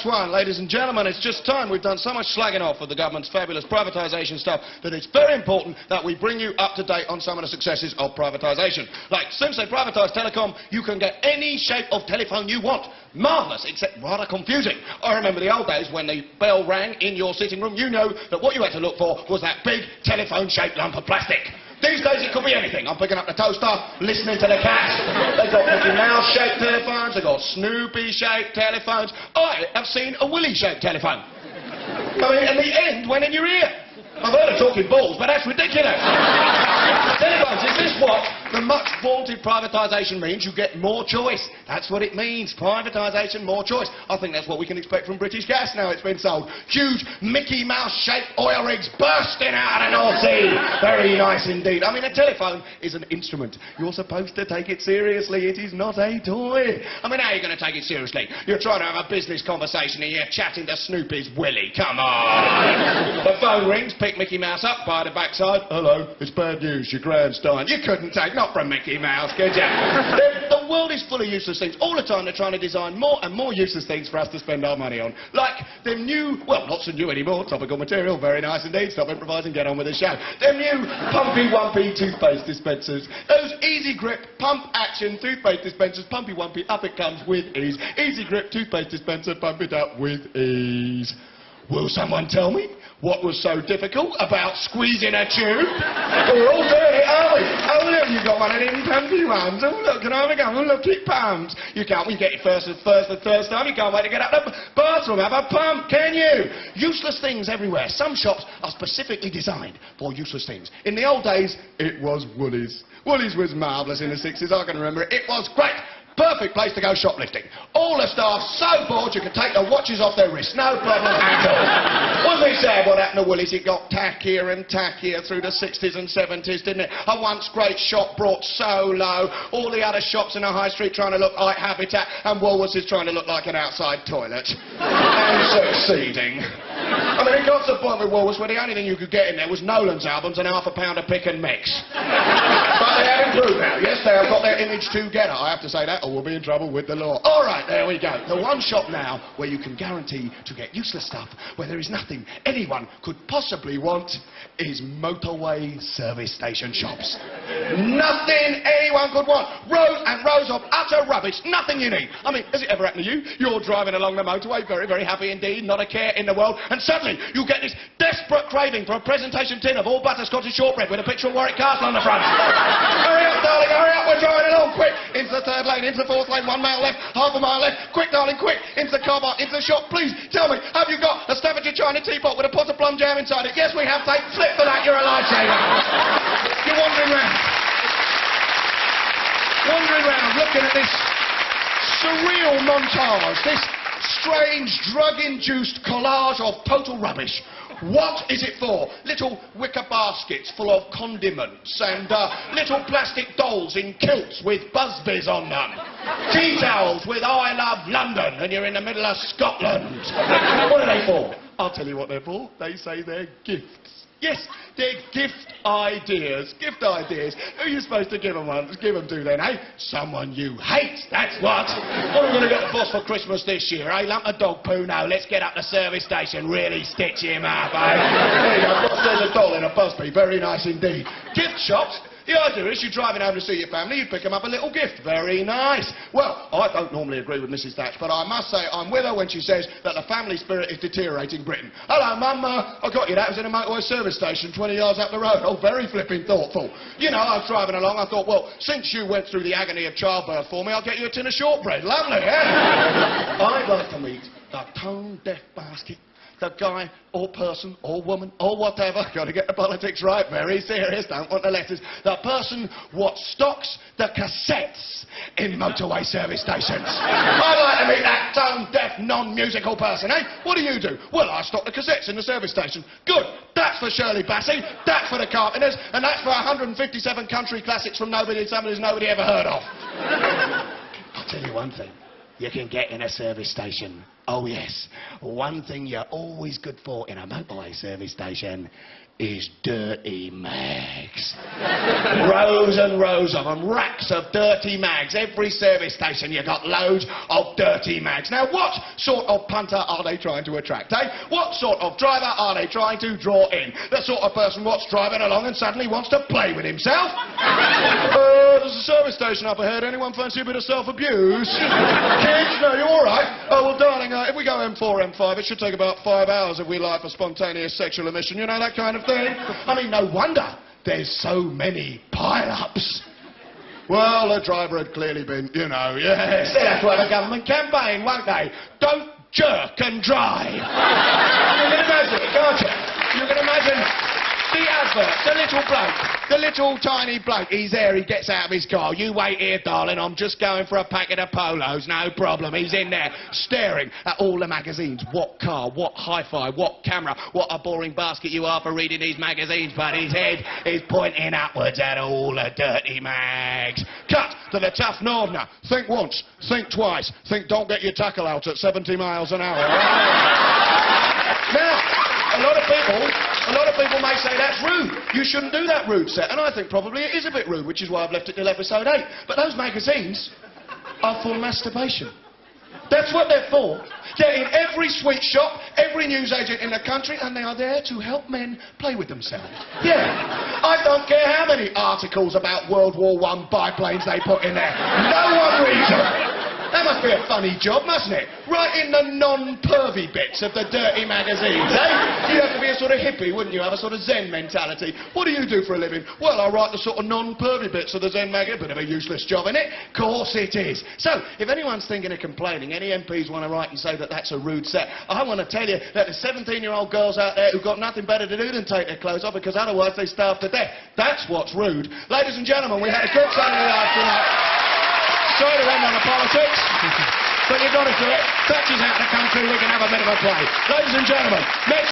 last one, ladies and gentlemen. It's just time. We've done so much slagging off of the government's fabulous privatisation stuff that it's very important that we bring you up to date on some of the successes of privatisation. Like, since they privatised telecom, you can get any shape of telephone you want. Marvellous, except rather confusing. I remember the old days when the bell rang in your sitting room. You know that what you had to look for was that big telephone-shaped lump of plastic. These days it could be anything. I'm picking up the toaster, listening to the cats. They've got Mickey Mouse-shaped telephones, they've got Snoopy-shaped telephones. I have seen a Willy-shaped telephone. I mean, and the end went in your ear. I've heard of talking balls, but that's ridiculous. Telephones, is this what the much-vaunted privatisation means? You get more choice. That's what it means. Privatisation, more choice. I think that's what we can expect from British Gas now it's been sold. Huge Mickey Mouse-shaped oil rigs bursting out of the North Sea. Very nice indeed. I mean, a telephone is an instrument. You're supposed to take it seriously. It is not a toy. I mean, how are you going to take it seriously? You're trying to have a business conversation and you're chatting to Snoopy's Willy. Come on. The phone rings, pick Mickey Mouse up by the backside. Hello, it's bad news. Your grand's dying. You couldn't take, not from Mickey Mouse, could you? The world is full of useless things. All the time they're trying to design more and more useless things for us to spend our money on. Like them new, well, not so new anymore, topical material, very nice indeed. Stop improvising, get on with the show. Them new pumpy-wumpy toothpaste dispensers. Those easy grip, pump action toothpaste dispensers, pumpy-wumpy, up it comes with ease. Easy grip toothpaste dispenser, pump it up with ease. Will someone tell me what was so difficult about squeezing a tube? We're all doing it, aren't we? Oh, look, you've got one of them pumpy ones. Oh, look, can I have a go? Oh, look, it pumps. You can't, you get it the first time, you can't wait to get out the bathroom, have a pump, can you? Useless things everywhere. Some shops are specifically designed for useless things. In the old days, it was Woolies. Woolies was marvellous in the 60s, I can remember it. It was great. Perfect place to go shoplifting. All the staff so bored you could take the watches off their wrists. No problem at all. Wasn't it sad what happened to Woolies? It got tackier and tackier through the 60s and 70s, didn't it? A once great shop brought so low. All the other shops in the high street trying to look like Habitat, and Woolworths is trying to look like an outside toilet. And succeeding. I mean, it got to the point with Woolworths where the only thing you could get in there was Nolan's albums and £1/2 of pick and mix. But they have improved now. Yes, they have got their image together. I have to say that, or we'll be in trouble with the law. All right, there we go. The one shop now where you can guarantee to get useless stuff, where there is nothing anyone could possibly want, is motorway service station shops. Nothing anyone could want. Rows and rows of utter rubbish. Nothing you need. I mean, has it ever happened to you? You're driving along the motorway, very, very happy indeed, not a care in the world, and suddenly you get this desperate craving for a presentation tin of all butterscotch shortbread with a picture of Warwick Castle on the front. Hurry up, darling, hurry up, we're driving along, quick! Into the third lane, into the fourth lane, 1 mile left, half a mile left, quick, darling, quick! Into the car park, into the shop, please, tell me, have you got a Staffordshire China teapot with a pot of plum jam inside it? Yes, we have, take flip for that, you're a lifesaver. You're wandering round, looking at this surreal montage, this strange drug-induced collage of total rubbish. What is it for? Little wicker baskets full of condiments and little plastic dolls in kilts with buzzbizz on them. Tea towels with I love London and you're in the middle of Scotland. What are they for? I'll tell you what they're for. They say they're gifts. Yes, they're gift ideas. Gift ideas. Who are you supposed to give them to then, eh? Someone you hate, that's what. What are we going to get the boss for Christmas this year, eh? Lump of dog poo? No, let's get up the service station, really stitch him up, eh? There you go, boss, there's a doll in a busby, very nice indeed. Gift shops? The idea is you're driving home to see your family, you pick them up a little gift. Very nice. Well, I don't normally agree with Mrs Thatch, but I must say I'm with her when she says that the family spirit is deteriorating Britain. Hello, Mum, I got you that. It was in a motorway service station 20 yards up the road. Oh, very flipping thoughtful. You know, I was driving along, I thought, well, since you went through the agony of childbirth for me, I'll get you a tin of shortbread. Lovely, eh? I'd like to meet the tone-deaf basket. The guy, or person, or woman, or whatever, got to get the politics right, very serious, don't want the letters, the person what stocks the cassettes in motorway service stations. I'd like to meet that tone-deaf, non-musical person, eh? What do you do? Well, I stock the cassettes in the service station. Good. That's for Shirley Bassey, that's for the Carpenters, and that's for 157 country classics from somebody's nobody ever heard of. I'll tell you one thing. You can get in a service station Oh yes, one thing you're always good for in a motorway service station is dirty mags. Rows and rows of them, racks of dirty mags. Every service station you got loads of dirty mags. Now what sort of punter are they trying to attract, eh? What sort of driver are they trying to draw in? The sort of person what's driving along and suddenly wants to play with himself? There's a service station up ahead. Anyone fancy a bit of self-abuse? Kids, no, you all right? Oh, well, darling, if we go M4, M5, it should take about 5 hours if we lie for spontaneous sexual emission. You know, that kind of thing. I mean, no wonder there's so many pile-ups. Well, the driver had clearly been, you know, yes. That's why the government campaign, won't they? Don't jerk and drive. You can imagine it, can't you? You can imagine the advert, the little bloke, the little tiny bloke. He's there, he gets out of his car. You wait here, darling, I'm just going for a packet of polos, no problem. He's in there, staring at all the magazines. What car, what hi-fi, what camera, what a boring basket you are for reading these magazines, but his head is pointing upwards at all the dirty mags. Cut to the tough northerner. Think once, think twice, think don't get your tackle out at 70 miles an hour. Now, a lot of people may say that's rude. You shouldn't do that rude set. And I think probably it is a bit rude, which is why I've left it till episode 8. But those magazines are for masturbation. That's what they're for. They're in every sweet shop, every newsagent in the country, and they are there to help men play with themselves. Yeah. I don't care how many articles about World War I biplanes they put in there. No one reads them. That must be a funny job, mustn't it? Right in the non-pervy bits of the dirty magazines, eh? You'd have to be a sort of hippie, wouldn't you? Have a sort of Zen mentality. What do you do for a living? Well, I write the sort of non-pervy bits of the Zen magazine. Bit of a useless job, innit? Course it is. So, if anyone's thinking of complaining, any MPs want to write and say that that's a rude set, I want to tell you that there's 17-year-old girls out there who've got nothing better to do than take their clothes off because otherwise they starve to death. That's what's rude. Ladies and gentlemen, we had a good Saturday night tonight. Sorry to end on the politics, but you've got to do it. Thatcher's out of the country, we can have a bit of a play. Ladies and gentlemen, next